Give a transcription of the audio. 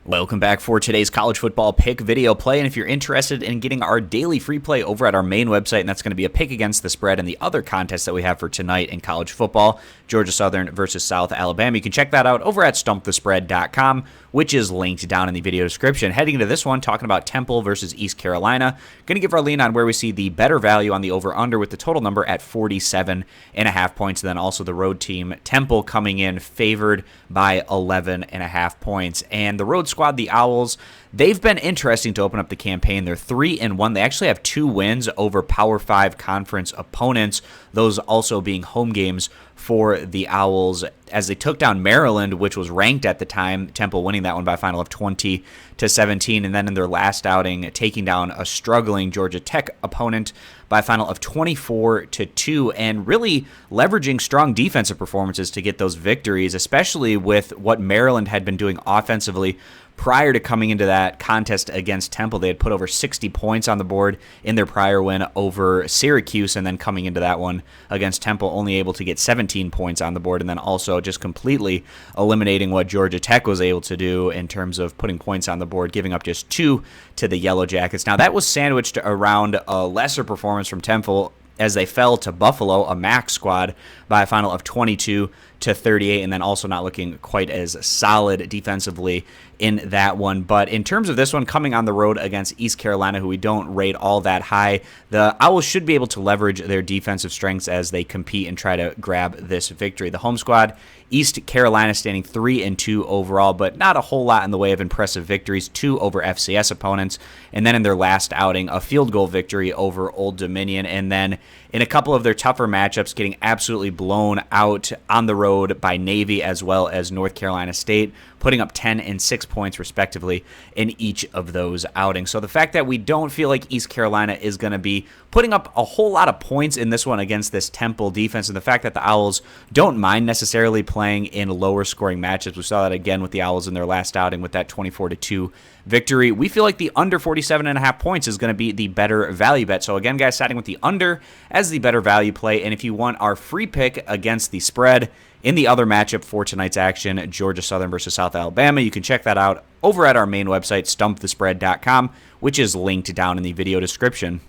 Welcome back for today's college football pick video play, and if you're interested in getting our daily free play over at our main website, and that's going to be a pick against the spread and the other contests that we have for tonight in college football, Georgia Southern versus South Alabama, you can check that out over at stumpthespread.com, which is linked down in the video description. Heading into this one, talking about Temple versus East Carolina, going to give our lean on where we see the better value on the over-under with the total number at 47.5 points, and then also the road team, Temple, coming in favored by 11.5 points. And the road squad, the Owls, they've been interesting to open up the campaign. They're 3-1. They actually have 2 wins over Power 5 conference opponents, those also being home games for the Owls, as they took down Maryland, which was ranked at the time, Temple winning that one by a final of 20-17, and then in their last outing, taking down a struggling Georgia Tech opponent by a final of 24-2, and really leveraging strong defensive performances to get those victories, especially with what Maryland had been doing offensively. Prior to coming into that contest against Temple, they had put over 60 points on the board in their prior win over Syracuse, and then coming into that one against Temple, only able to get 17 points on the board, and then also just completely eliminating what Georgia Tech was able to do in terms of putting points on the board, giving up just 2 to the Yellow Jackets. Now, that was sandwiched around a lesser performance from Temple as they fell to Buffalo, a MAC squad, by a final of 22-38, and then also not looking quite as solid defensively in that one. But in terms of this one, coming on the road against East Carolina, who we don't rate all that high, the Owls should be able to leverage their defensive strengths as they compete and try to grab this victory. The home squad, East Carolina, standing 3-2 overall, but not a whole lot in the way of impressive victories, 2 over FCS opponents, and then in their last outing, a field goal victory over Old Dominion, and then in a couple of their tougher matchups, getting absolutely blown out on the road by Navy as well as North Carolina State, putting up 10 and 6 points respectively in each of those outings. So the fact that we don't feel like East Carolina is going to be putting up a whole lot of points in this one against this Temple defense, and the fact that the Owls don't mind necessarily playing in lower scoring matchups, we saw that again with the Owls in their last outing with that 24-2 victory. We feel like the under 47.5 points is going to be the better value bet. So again, guys, siding with the under as the better value play. And if you want our free pick against the spread in the other matchup for tonight's action, Georgia Southern versus South Alabama, you can check that out over at our main website, stumpthespread.com, which is linked down in the video description.